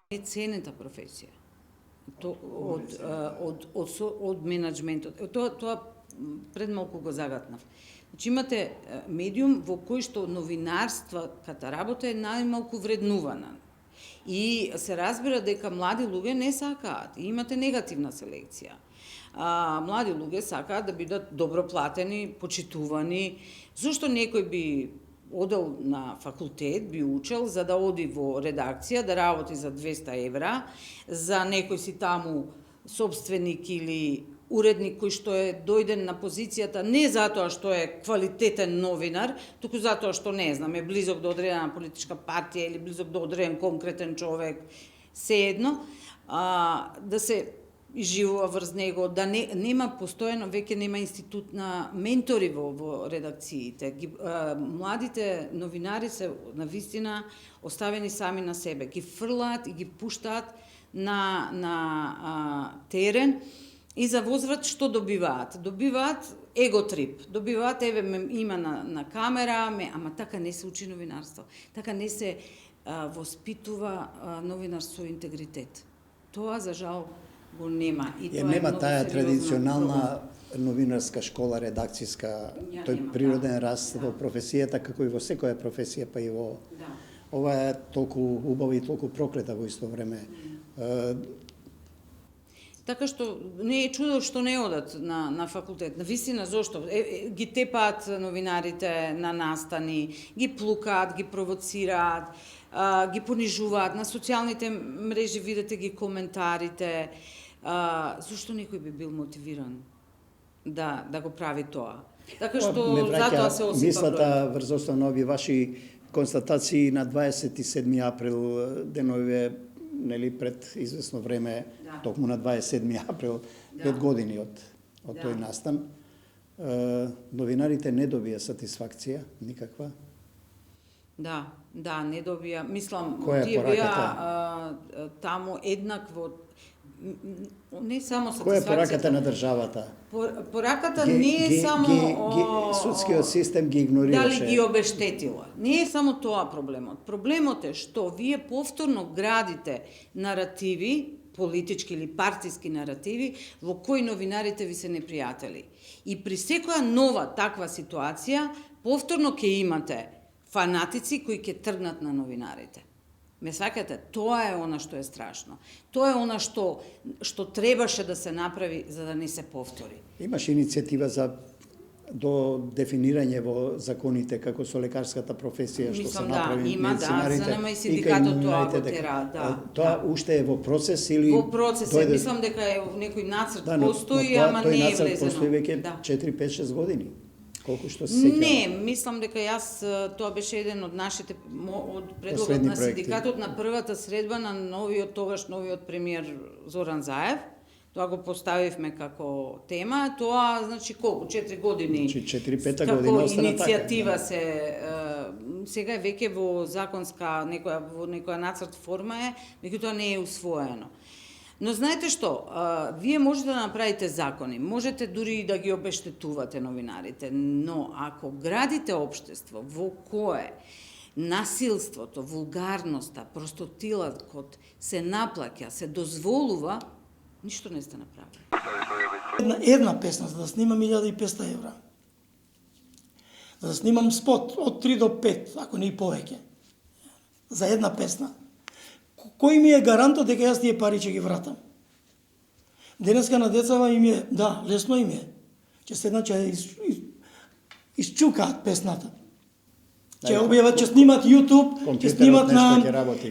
ценета професија. Од менеджментот. Тоа пред малку го загатнав. Значи имате медиум во кој што новинарствата работа е најмалку вреднувана. И се разбира дека млади луѓе не сакаат. И имате негативна селекција. Млади луѓе сакаат да бидат добро платени, почитувани. Зошто некој би одел на факултет, би учел за да оди во редакција, да работи за 200 евра, за некој си таму собственик или уредник кој што е дојден на позицијата не затоа што е квалитетен новинар, туку затоа што не знам, е близок до одредена политичка партија или близок до одреден конкретен човек, сеедно, да се изживува врз него, да нема постојано, веќе нема институт на ментори во редакциите. Младите новинари се навистина оставени сами на себе. Ги фрлаат и ги пуштаат на терен и за возврат што добиваат? Добиваат еготрип. Добиваат, еве, има на камера, ама така не се учи новинарство. Така не се воспитува новинар со интегритет. Тоа, за жал, го нема. И тоа нема таа традиционална новинарска школа, редакцијска, тој природен раст во професијата, како и во секоја професија, па и во... Ова е толку убава и толку проклета во исто време. Така што не е чудо што не одат на факултет. Навистина, зошто? Ги тепаат новинарите на настани, ги плукаат, ги провоцираат, ги понижуваат. На социјалните мрежи видите ги коментарите. Зошто некој би бил мотивиран да го прави тоа? Така што затоа се осипа мислата врз основа овие ваши констатации на 27 април, деновиве, нели, пред известно време, токму на 27 април, 5 години од тој настан. Новинарите не добија сатисфакција никаква. Да, не добија. Мислам, тие беа таму еднакво, не само сатисфакцијата. Која е пораката на државата? Пораката не е само... Судскиот систем ги игнорираше. Дали ги обештетила. Не е само тоа проблемот. Проблемот е што вие повторно градите наративи, политички или партиски наративи, во кои новинарите ви се непријатели. И при секоја нова таква ситуација, повторно ќе имате фанатици кои ќе тргнат на новинарите. Ме сваќате, тоа е она што е страшно. Тоа е она што требаше да се направи за да не се повтори. Имаш иницијатива за до дефинирање во законите како со лекарската професија што се направи медицинарите. Мислам, да, и синдикатот тоа го тера, Тоа уште е во процес или во процес, мислам дека е некој нацрт постои, ама не е влезено. Тој нацрт постои веќе 4-5-6 години. Колку што се сеќавам. Не, мислам дека тоа беше еден од нашите од предлогот на синдикатот на првата средба на новиот премиер Зоран Заев. Тоа го поставивме како тема. Тоа, значи, колку? 4 години. 4-5 година остана така. Иницијатива се... Сега е веќе во законска, некоја нацрт форма е, меѓутоа не е усвоено. Но знаете што, вие можете да направите закони, можете дури и да ги обештетувате новинарите, но ако градите општество во кое насилството, вулгарноста, простотилакот се наплаќа, се дозволува, ништо не сте направили. Една песна, за да снимам 1500 евра. За да снимам спот од 3 до 5, ако не и повеќе. За една песна. Кој ми е гарантот дека јас тие пари ќе ги вратам? Денеска на децава им е, лесно им е. Ќе седнат, ќе исчукаат песната. Ќе објават, ќе снимат YouTube, ќе снимат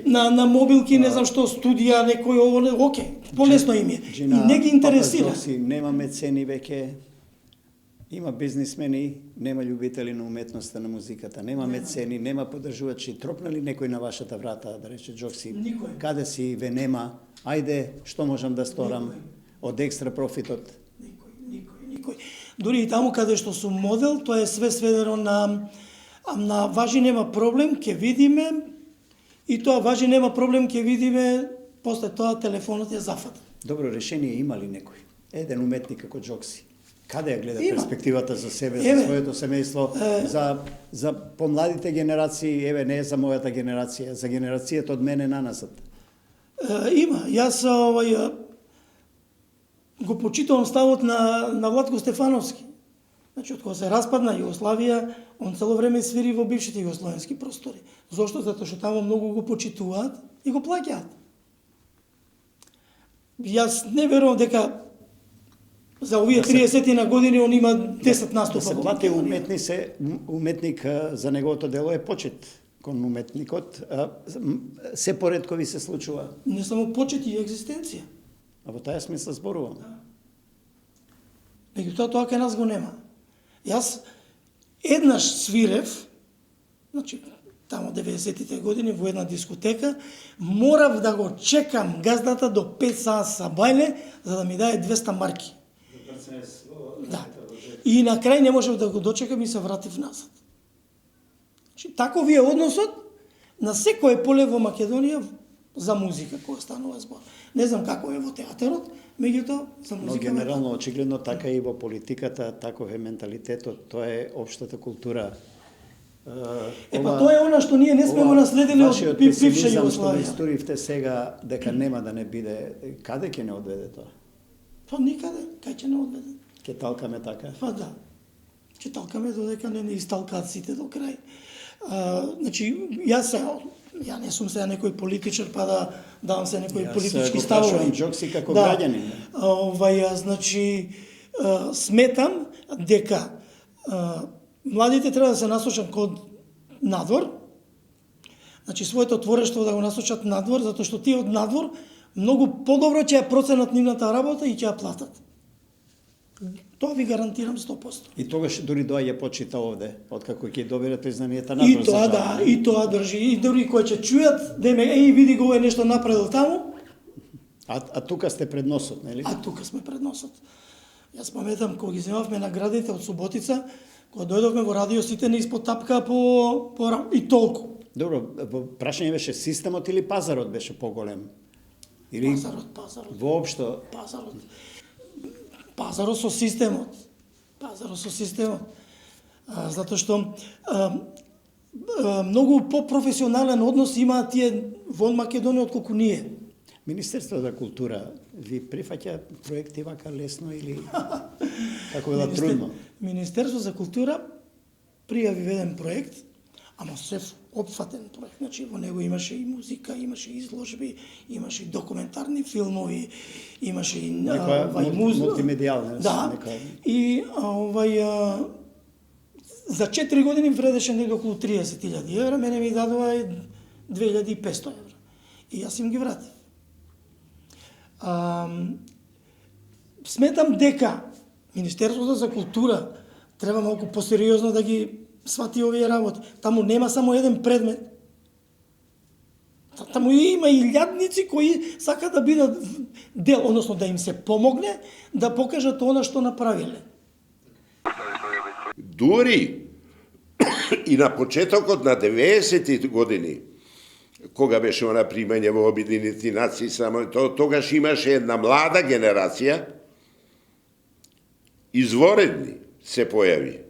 на мобилки, не знам што, студија, некој, окей, полесно им е. И не ги интересира. Немаме цени веќе. Има бизнисмени, нема љубители на уметноста, на музиката, нема мецени, нема поддржувачи. Тропна ли некој на вашата врата, да рече Джокси, каде си, ве нема, ајде, што можам да сторам од екстра профитот? Никој. Дури и таму каде што сум модел, тоа е све сведено на важи нема проблем, ќе видиме, и тоа важи нема проблем, ќе видиме, после тоа телефонот е зафатен. Добро решение има ли некој? Еден уметник како Джокси. Каде ја гледа перспективата за себе, за своето семејство, за помладите генерации, не за мојата генерација, за генерацијата од мене наназад? Има. Јас го почитувам ставот на Владко Стефановски. Значи, од кога се распадна Југославија, он цело време свири во бившите југословенски простори. Зошто? Затоа што таму многу го почитуваат и го плаќаат. Јас не верувам дека за овие 30 на години он има 10 наступа. Да се плати уметник за неговото дело е почит кон уметникот. Се поредкови се случува. Не само почит и екзистенција. А во таа смисла зборувам. Меѓутоа, тоа кај нас го нема. Јас еднаш свирев, значи, тамо 90-тите години во една дискотека, морав да го чекам газдата до 5 саса бајле, за да ми даде 200 марки. Да. И на крај не можев да го дочекам и се вратив назад. Значи, таков е односот на секое поле во Македонија за музика која станува збор. Не знам како е во театарот, меѓутоа за Но музика. генерално, очигледно, така и во политиката, таков е менталитетот, тоа е општата култура. Тоа е она што ние не сме го наследили од вашиот бивша песимизам што го Југославија. историвте сега, дека нема да не биде, каде ќе не одведе тоа? Па никаде, кај ќе не одведе. Ќе талкаме така? Па да. Ќе талкаме додека не исталкаат сите до крај. Значи, ја не сум сега некој политичар, па да давам се некои политички ставови. Јас го прашувам Джокси како Да. граѓанин. Значи, сметам дека младите треба да се насочат кон надвор, значи своето творештво да го насочат надвор, затоа што тие од надвор многу подобро ќе ја проценат нивната работа и ќе ја платат. Тоа ви гарантирам 100%. И тогаш дури доаѓа почита овде, откако ќе добиде признанието И надвор за тоа да, и тоа држи. И дури кои ќе чујат, деме, види го е нешто направил таму, А тука сте пред носот, нели? а тука сме пред носот. Јас паметам кога ги земавме наградите од Суботица, кога дојдовме во радио, сите не испод тапка и толку. Добро, прашање беше системот или пазарот беше поголем? Или Пазарот. воопшто? Пазарот со системот. Затоа што многу попрофесионален однос имаат тие во Македонија отколку ние. Министерството за култура ви прифаќа проекти вака лесно или како да трудно? Министерство за култура пријави еден проект, ама се опфатен проект. Значи во него имаше и музика, имаше и изложби, имаше и документарни филмови, имаше и мултимедијална. Да. И за 4 години вредеше негде околу 30.000 евра, мене ми дадува 2.500 евра. И јас им ги вратив. Сметам дека Министерството за култура треба малку посериозно да ги свати овие работи. Таму нема само еден предмет. Таму има и илјадници кои сакаат да бидат дел, односно да им се помогне да покажат она што направиле. Дури и на почетокот на 90-ти години, кога беше она примање во Обединените нации, само тогаш имаше една млада генерација, изворедни се појави.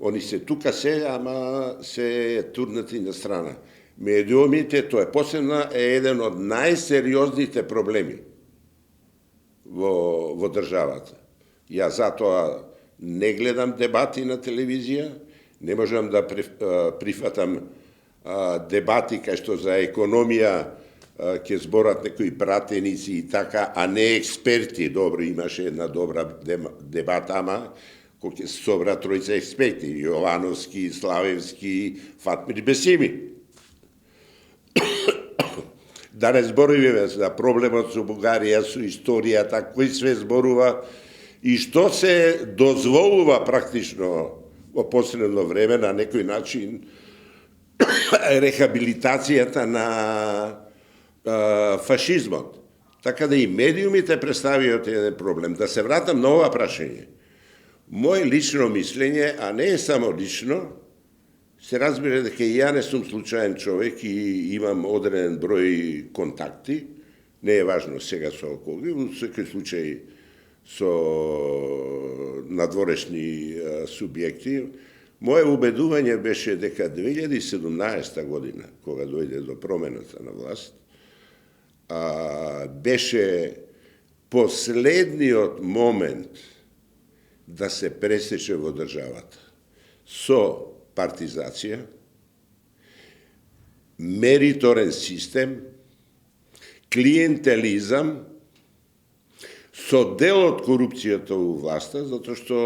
Они се тука се, ама се турнати на страна. Медиумите, тоа е посебно еден од најсериозните проблеми во државата. Ја затоа не гледам дебати на телевизија, не можам да прифатам дебати кај што за економија ќе зборат некои пратеници и така, а не експерти. Добро, имаше една добра дебата, ама кој ќе се собра тројца експерти, Јовановски, Славевски, Фатмир Бесими. Да не збориваме за проблемот со Бугарија, со историјата, кој све зборува и што се дозволува практично во последно време на некој начин рехабилитацијата на фашизмот. Така да и медиумите представиат еден проблем. Да се вратам на ова прашање. Моje лично мислење, а не е само лично, се разбира дека и ја не сум случаен човек и имам одреден број контакти, не е важно сега со кога, во секој случај со надворешни субјекти. Моje убедување беше дека 2017 година, кога дојде до промената на власт, беше последниот момент да се пресече во државата со партизација, мериторен систем, клиентелизам, со дел од корупцијата во власта, затоа што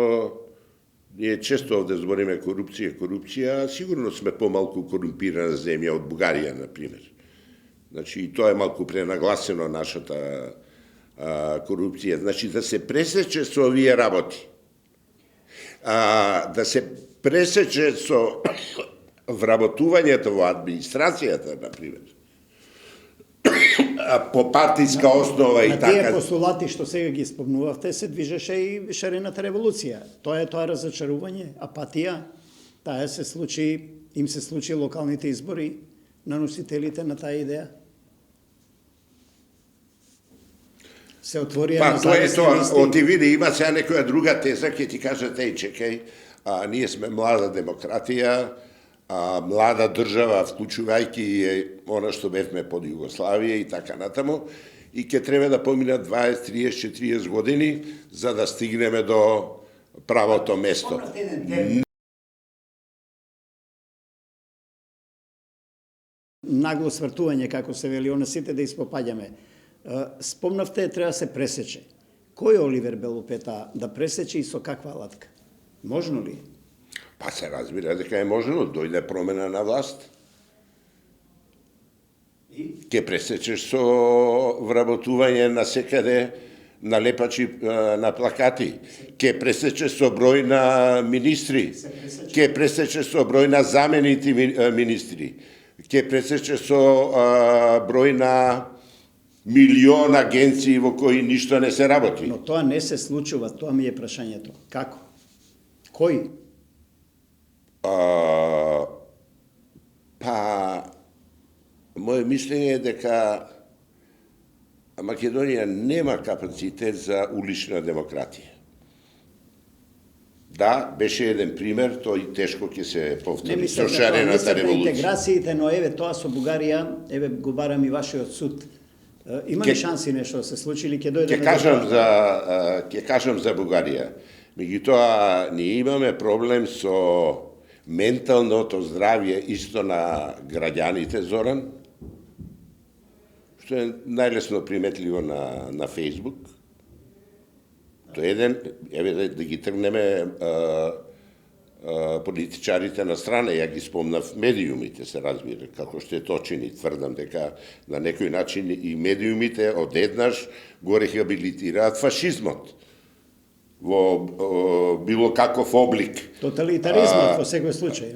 ние често овде збориме корупција, а сигурно сме помалку корумпирана земја од Бугарија, например. Значи, и тоа е малку пренагласено нашата корупција. Значи, да се пресече со овие работи. Да се пресече со вработувањето во администрацијата, например. По партиска основа и така. На тие постулати што сега ги спомнувавте се движеше и шарената револуција. Тоа е тоа разочарување, апатија. Таа им се случи локалните избори на носителите на таа идеја. Се отворија независни листи. Оти види, има сега некоја друга теза, ќе ти кажат, чекај, ние сме млада демократија, млада држава, вклучувајќи она што бевме под Југославија и така натаму, и ќе треба да поминат 20, 30, 40 години за да стигнеме до правото место. Нагло свртување, како се вели, она сите да испопаѓаме. Спомнавте, треба да се пресече. Кој Оливер Белопета да пресече и со каква алатка? Можно ли? Па се разбира дека е можно, дојде промена на власт. Ке пресечеш со вработување на секаде на лепачи на плакати. Ке пресечеш со број на министри. Ке пресечеш со број на заменити министри. Ке пресечеш со број на милион агенции во кои ништо не се работи. Но тоа не се случува, тоа ми е прашањето. Како? Кој? Моје мислење е дека Македонија нема капацитет за улична демократија. Да, беше еден пример, тој тешко ќе се повтори со шарената револуција. Интеграциите, но еве тоа со Бугарија, еве го барам и вашиот суд. Има ли шанси нешто да се случи или ќе дојде Ќе кажам за Бугарија. Меѓутоа, ние имаме проблем со менталното здравје исто на граѓаните, Зоран, што е најлесно приметливо на Фейсбук. Тоа е еден, еве да ги тргнеме политичарите на страна, ја ги спомнав медиумите, се разбира, како што е точен и тврдам дека на некој начин и медиумите одеднаш го рехабилитираат фашизмот во било каков облик. Тоталитаризмот во секој случај.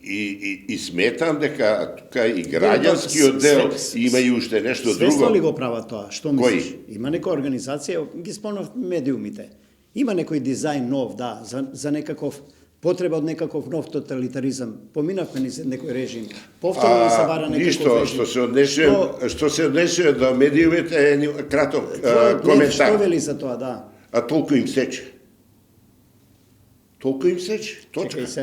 И сметам дека тука и граѓанскиот дел има и уште нешто друго. Свесно ли го прават тоа? Што мислиш? Има некоја организација, ги спомнав медиумите. Има некој дизајн нов, да, за некаков потреба од некаков нов тоталитаризам. Поминавме низ некој режим. Повторно се вара некаков ништо, режим. Што се однесе до медиумите е краток коментар. Што вели за тоа, да? А толку им сече. Толку им сече. Точка. Чекај се,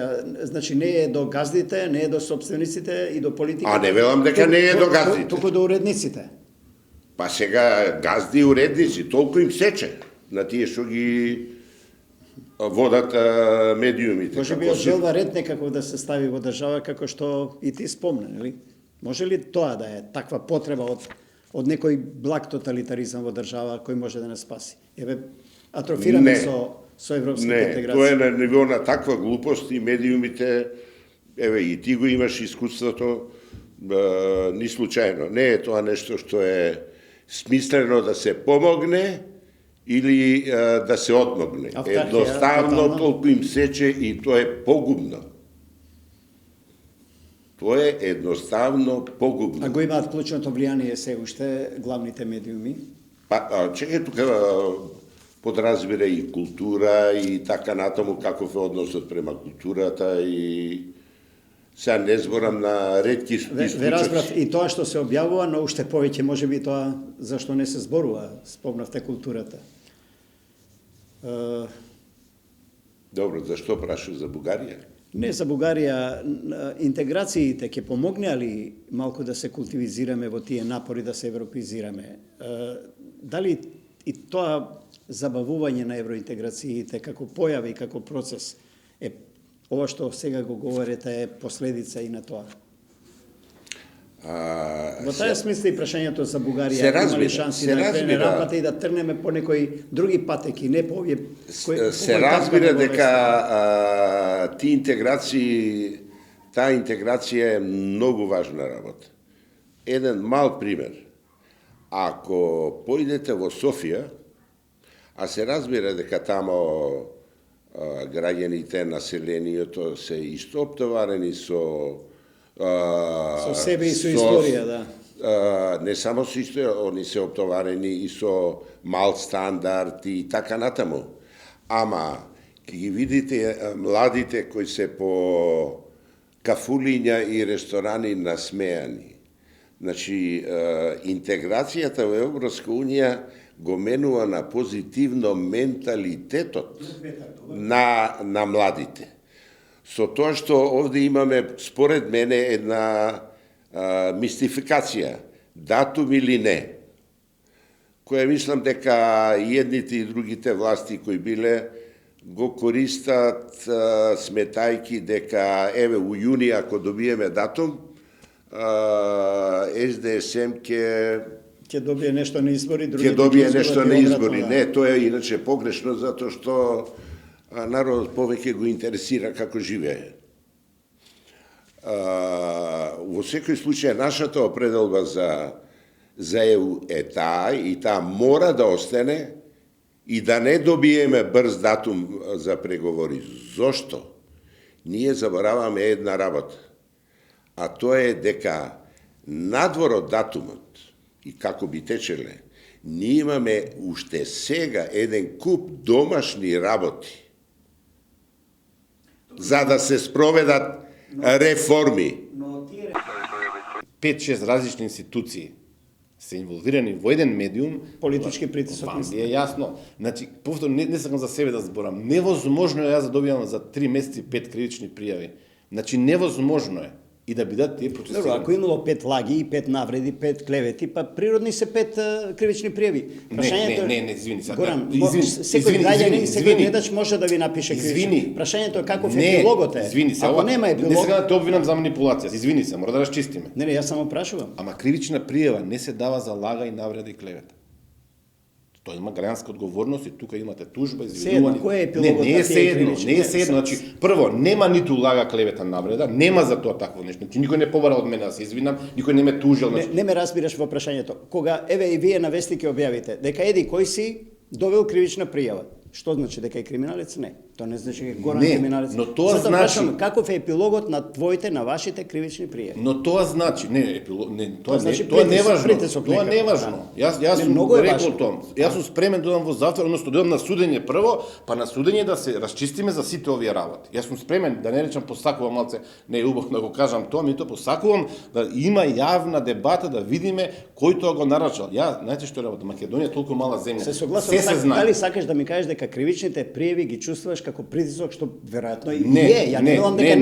значи не е до газдите, не е до собствениците и до политиката. А не велам дека не е до газдите. Туку до уредниците. Па сега газди и уредници, толку им сече на тие што ги водат медиумите. Може би желва ред некако да се стави во држава, како што и ти спомна, нели? Може ли тоа да е таква потреба од некој благ тоталитаризам во држава кој може да не спаси? Еве, атрофираме со европските интеграции. Тоа е на ниво на таква глупост и медиумите, еве и ти го имаш искуството, ни случајно. Не е тоа нешто што е смислено да се помогне или да се одмогне. Едноставно толку им сече и тоа е погубно. Тоа е едноставно погубно. А го имаат клучното влијание се уште главните медиуми? Па, чекај тука подразбира и култура и така натаму каков е односот према културата и сега не зборам на ретки исклучоци. Ве разбрав и тоа што се објавува, но уште повеќе може би тоа зашто не се зборува, спомнавте културата. Добро, зашто прашаш за Бугарија? Не за Бугарија, интеграциите ќе помогне ли малку да се култивизираме во тие напори да се европеизираме? Дали и тоа забавување на евроинтеграциите како појава и како процес ова што сега го говорите е последица и на тоа? Во таа смисла и прашањето за Бугарија има ли шанси да крене рампата и да трнеме по некои други патеки, не по овие се разбира дека таа интеграција е многу важна работа. Еден мал пример. Ако поидете во Софија, а се разбира дека тамо граѓаните, населението се исто оптоварени со себе и со историја, да. Не само со историја, они се оптоварени и со мал стандард и така натаму. Ама, ќе ги видите младите кои се по кафулиња и ресторани насмејани. Значи, интеграцијата во Европска Унија го менува на позитивно менталитетот на младите. Со тоа што овде имаме, според мене, една мистификација, датум или не, која мислам дека и едните и другите власти кои биле го користат сметајки дека еве у јуни ако добиеме датум, СДСМ ќе добие нешто на избори, ќе добие нешто на избори. Не, тоа е иначе погрешно затоа што народот повеќе го интересира како живее. Во секој случај, нашата определба за ЕУ е таа и таа мора да остане и да не добиеме брз датум за преговори. Зошто? Ние забораваме една работа, а тоа е дека надвор од датумот и како би течеле, ние имаме уште сега еден куп домашни работи за да се спроведат реформи. 5-6 различни институции се инволвирани во еден медиум, политички притисок. Вам е јасно. Значи, повторно, не сакам за себе да зборам. Невозможно е јас да добивам за 3 месеци 5 кривични пријави. Значи, невозможно е. И да бидат тие процесирани. Добро, ако имало 5 лаги и 5 навреди, 5 клевети, па природни се 5 кривични пријави. Не, извини сега. Горан, секој граѓанин, секој гледач може да ви напише кривични. Прашањето е каков е епилогот е. Извини се, ако нема епилог... Не сега да те обвинам за манипулација. Извини се, мора да расчистиме. Не, јас само прашувам. Ама кривична пријава не се дава за лага и навреда и клевета. Тоа има граѓанска одговорност и тука имате тужба, извинување. Кој е епилогот? Не е седно, не е седно. Значи, прво, нема ниту лага, клевета, навреда, нема за тоа такво нешто. Значи, никој не побара од мене да се извинам, никој не ме тужил. Не ме разбираш во прашањето. Кога, еве и вие на вести ќе објавите, дека еди кој си довел кривична пријава. Што значи дека е криминалец? Не. Тоа не значи дека Горан криминалец. Но тоа значи прашам, каков е епилогот на твоите, на вашите кривични пријави. Но тоа значи, тоа значи тоа не важно. притисок Тоа не важно. Јас сум многу е рекол важно. тоа. Јас сум спремен да одам во затвор, односно да одам на судење прво, па на судење да се расчистиме за сите овие работи. Јас сум спремен да не речам посакувам малце, не е убаво да го кажам тоа, меѓутоа посакувам да има јавна дебата да видиме кој тоа го нарачал. Ја, знаете што е работа, Македонија е толку мала земја. Се согласувам, се знае. дали сакаш да ми кажеш дека кривичните пријави ги чувствуваш како притисок, што веројатно и Не, е, ја не велам дека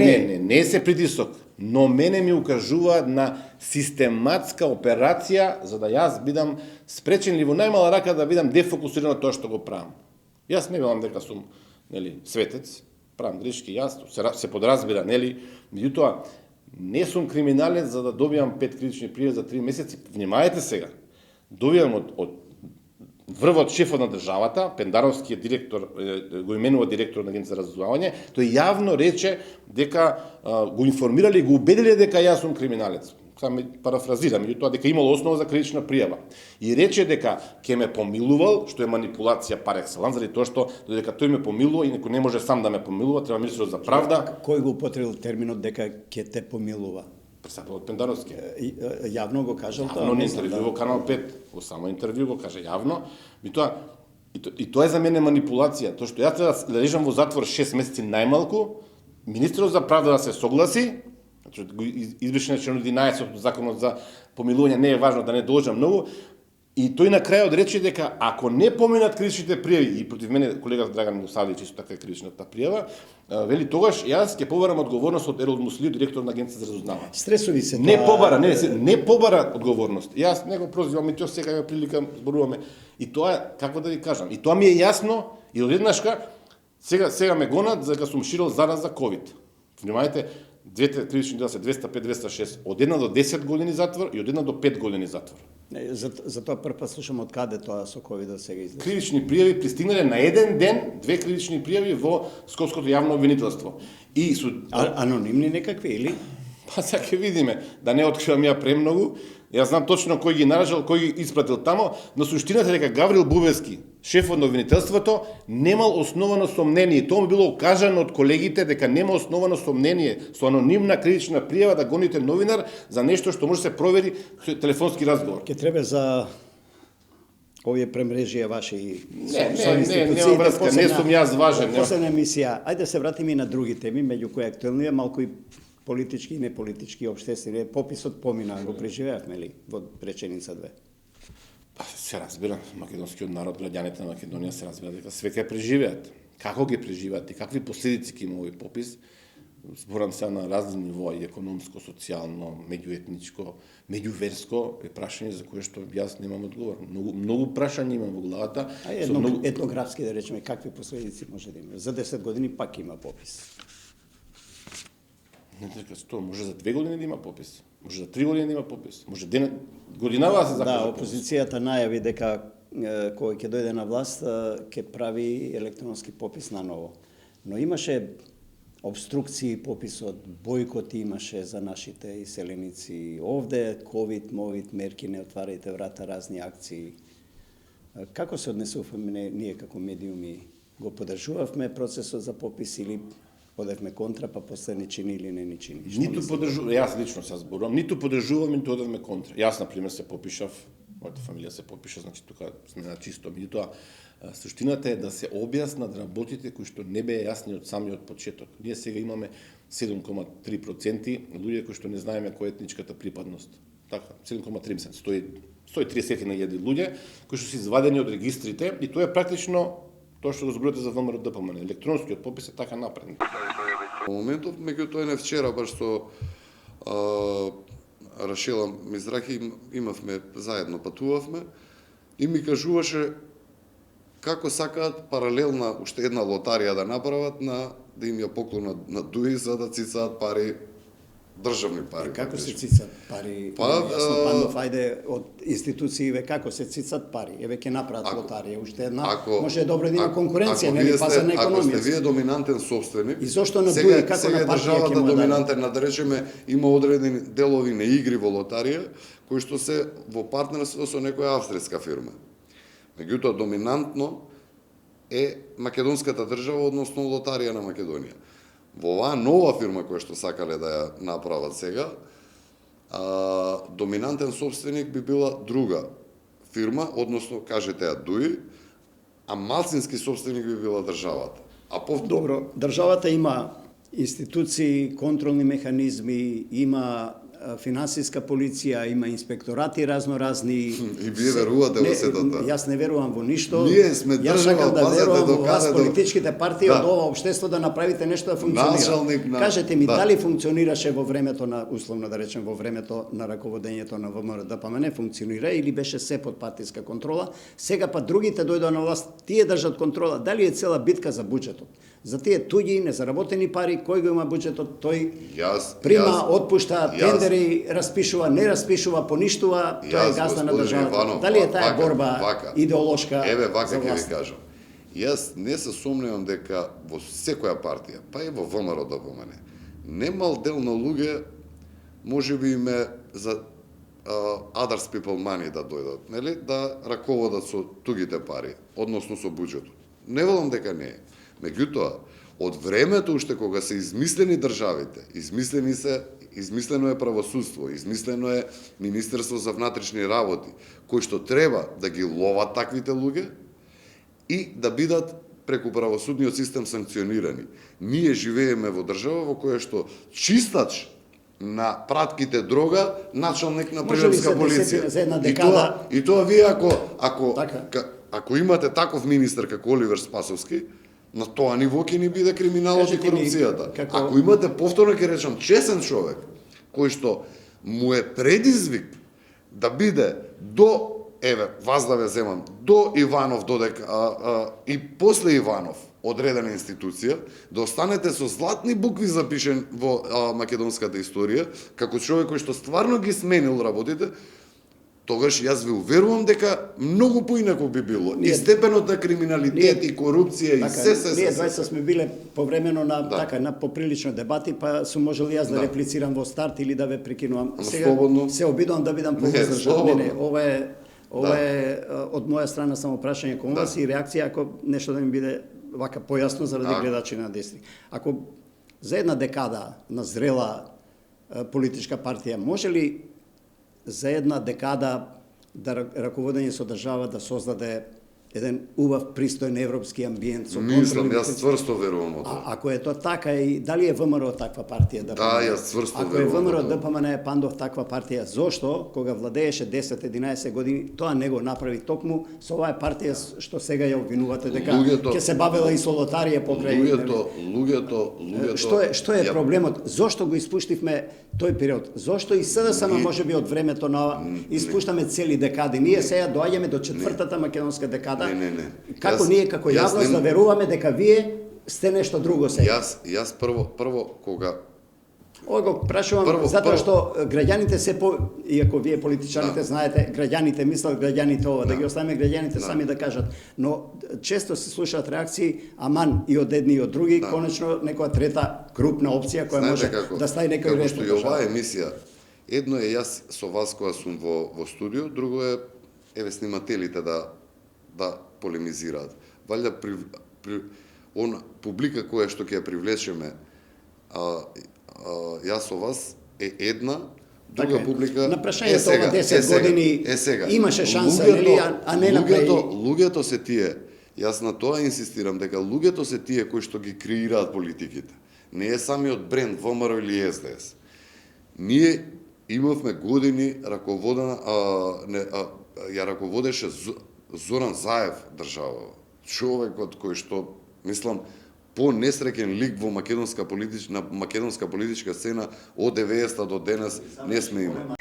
не се притисок, но мене ми укажуваат на систематска операција за да јас бидам спречен или во најмала рака да бидам дефокусиран од тоа што го правам. Јас не велам дека сум, нели, светец, правам грешки, јас се подразбира, нели, меѓутоа не сум криминалец за да добијам 5 критични пријави за 3 месеци. Внимајте сега. Добијам од врвот шефот на државата, Пендаровскиот директор, го именува директор на Агенција за разузнавање, тој јавно рече дека го информирали и го убедиле дека јас сум криминалец. Само парафразирам, меѓутоа дека имало основа за кривична пријава. И рече дека ќе ме помилувал, што е манипулација пар екселанс, заради тоа што додека тој ме помилува и некој не може сам да ме помилува, треба министерот за правда. Кој го употребил терминот дека ќе те помилува? Председателот Пендаровски. Јавно го кажал тоа. Јавно на интервју во Канал 5, во само интервју го каже јавно. И тоа е за мене манипулација, тоа што јас треба да лежам во затвор 6 месеци најмалку, министерот за правда да се согласи, значи избрише на член 11 од законот за помилување, не е важно да не должам многу, И тој на крајот рече дека ако не поминат кривичните пријави, и против мене колега Драган Мусалич исто така е кривичната пријава, вели тогаш јас ќе побарам одговорност од Ерол Муслио, директор на Агенција за разузнавање. Стресови се Не тоа. побара, не побара одговорност. Јас не го прозивам и тоа сега има прилика зборуваме. И тоа како да ви кажам, и тоа ми е јасно и одеднашка сега ме гонат за дека сум ширил зараза ковид. Внимавајте, двете кривични дела се 205-206, од 1 до 10 години затвор и од 1 до 5 години затвор. За тоа прв пат слушам од каде тоа со ковидот сега излезе. Кривични пријави пристигнале на еден ден, 2 кривични пријави во Скопското јавно обвинителство. И Анонимни некакви или? Па сега ќе видиме, да не откривам ја премногу. Јас знам точно кој ги нараджал, кој ги испратил тамо, но суштината е дека Гаврил Бубевски, шефот на обвинителството, немал основано сомнение. Тоа му било кажано од колегите дека нема основано сомнение со анонимна кривична пријава да гоните новинар за нешто што може да се провери со телефонски разговор. Ке треба за овие премрежија ваши нема врска, не сум јас важен. Посебна емисија. Ајде да се вратиме и на други теми, меѓу кои актуелни е малку и политички и неполитички, обштествени. Пописот помина, го преживеавме ли во реченица 2? Па се разбира, македонскиот народ, граѓаните на Македонија се разбира дека све ќе преживеат. Како ги преживеат и какви последици ќе има овој попис? Зборам се на разни нивоа, и економско, социјално, меѓуетничко, меѓуверско, е прашање за кое што јас немам одговор. Многу прашања имам во главата. Етнографски да речеме, какви последици може да има? За 10 години пак има попис. Не дека што, може за 2 години да има попис, може за 3 години да има попис, може годинава се закажа. Да, опозицијата најави дека кој ќе дојде на власт ќе прави електронски попис наново. Но имаше обструкции пописот, бојкоти имаше за нашите иселеници. Овде ковид, мовид, мерки, не отварајте врата, разни акции. Како се однесуваме ние како медиуми? Го поддржувавме процесот за попис или одевме контра, па после не чини или не чини? Ниту поддржувам, јас лично се зборувам, ниту поддржувам, ниту одевме контра. Јас, например, се попишав, мојата фамилија се попиша, значи тука сме на чисто. Меѓутоа, суштината е да се објаснат работите кои што не беа јасни од самиот почеток. Ние сега имаме 7,3% луѓе кои што не знаеме која е етничката припадност. Така, 7,3%, 130.000 луѓе кои што се извадени од регистрите и тоа е практично тоа што го зборувате за ВМРО ДПМН. Електронскиот попис е така напреден. Во моментов, меѓутоа не вчера баш со Рашела Мизрахи имавме заедно патувавме и ми кажуваше како сакаат паралелна уште една лотарија да направат да им ја поклонат на ДУИ за да цицаат пари, државни пари. Како се цицат пари? Јасно, Пандов, ајде, од институцииве како се цицат пари? Еве ќе направат лотарија, уште една, може добро да има конкуренција, нели пазарна економија. Ако сте вие доминантен собственик, и зошто на ДУИ како на партија државата ќе му доминантна, да речеме, има одредени делови на игри во лотарија, кои што се во партнерство со некоја австријска фирма. Меѓутоа, доминантно е македонската држава, односно лотарија на Македонија. Во оваа нова фирма која што сакале да ја направат сега, доминантен собственик би била друга фирма, односно, кажете ја ДУИ, а малцински собственик би била државата. Добро, државата има институции, контролни механизми, има финансиска полиција, има инспекторати разноразни. И вие верувате во сето тоа? Јас не верувам во ништо. Ние сме држава, јас сакам да верувам во вас, до политичките партии, од ова општество да направите нешто да функционира. Кажете ми, дали функционираше во времето на, условно да речем, во времето на раководењето на ВМРО ДПМН, функционира или беше се под партиска контрола? Сега па другите дојдоа на власт, тие држат контрола. Дали е цела битка за буџетот? За тие туѓи, незаработени пари, кој го има буџетот, тој прима, отпушта, тендери, распишува, не распишува, поништува, тоа е газда на државата. Дали е таа борба идеолошка? Еве, вака ќе ви кажам. Јас не се сомневам дека во секоја партија, па и во ВМРО ДПМН, немал дел на луѓе, може би име за others people money да дојдат, нели, да раководат со тугите пари, односно со буџетот. Не велам дека не е. Меѓутоа, од времето уште кога се измислени државите, измислено е правосудство, измислено е Министерство за внатрешни работи, кои што треба да ги ловат таквите луѓе и да бидат преку правосудниот систем санкционирани. Ние живееме во држава во која што чистач на пратките дрога, началник на Може ли приградска се да полиција. сетиме за една И декада? тоа вие ако Така. ако имате таков министер како Оливер Спасовски, на тоа ниво ќе ни биде криминалот и Кажете ми, корупцијата. како- Ако имате повторно ќе речам чесен човек, кој што му е предизвик да биде до вас да ве земам, до Иванов додека и после Иванов одредена институција, да останете со златни букви запишен во македонската историја, како човек кој што стварно ги сменил работите, тогаш јас ви уверувам дека многу поинако би било. И степенот на криминалитет и корупција и Така, се. ние двајца сме биле повремено на Да. така на поприлично дебати, па сум можел и јас да реплицирам во старт или да ве прекинувам. Ама слободно. се обидувам да бидам Не, повоздржан. слободно. Ова е од моја страна само прашање кон вас и реакција ако нешто да ми биде вака појасно заради гледачи на Десни. Ако за една декада на зрела политичка партија може ли за една декада да раководење со држава да создаде еден убав, пристоен европски амбиент со Мислам, контролни јас цврсто верувам во тоа. ако е тоа така и дали е ВМРО таква партија Да, ДПМН? јас цврсто Ако е верувам во ВМРО тоа. ДПМН Пандов таква партија, зошто кога владееше 10-11 години тоа не го направи токму со оваа партија што сега ја обвинувате дека ќе се бавела и со лотарија покрај Луѓето Што е проблемот? Зошто го испуштивме тој период? Зошто и СДСМ можеби од времето на испуштаме цели декади? Ние сега доаѓаме до четвртата македонска декада. Не. Како ние како јавност да веруваме дека вие сте нешто друго сега? Јас прво кога Ова го прашувам затоа што граѓаните се иако вие политичарите знаете, граѓаните мислат граѓаните ова, да ги оставиме граѓаните сами да кажат, но често се слушаат реакции, аман и од едни и од други, конечно некоја трета крупна опција која може да стави некој ред. Како што и оваа емисија, едно е јас со вас кога сум во студио, друго е снимателите да полемизираат. Валја она публика која што ќе ја привлечеме, јас со вас е една, друга публика на прашањето ова 10 години имаше шанса, нели, а не направи. Луѓето се тие. Јас на тоа инсистирам дека луѓето се тие кои што ги креираат политиките. Не е самиот бренд ВМРО или СДС. Ние имавме години раководена ја раководеше Зоран Заев држава. Човекот кој што мислам по-несреќен лик во македонска политичка сцена од 90-та до денес не сме имали.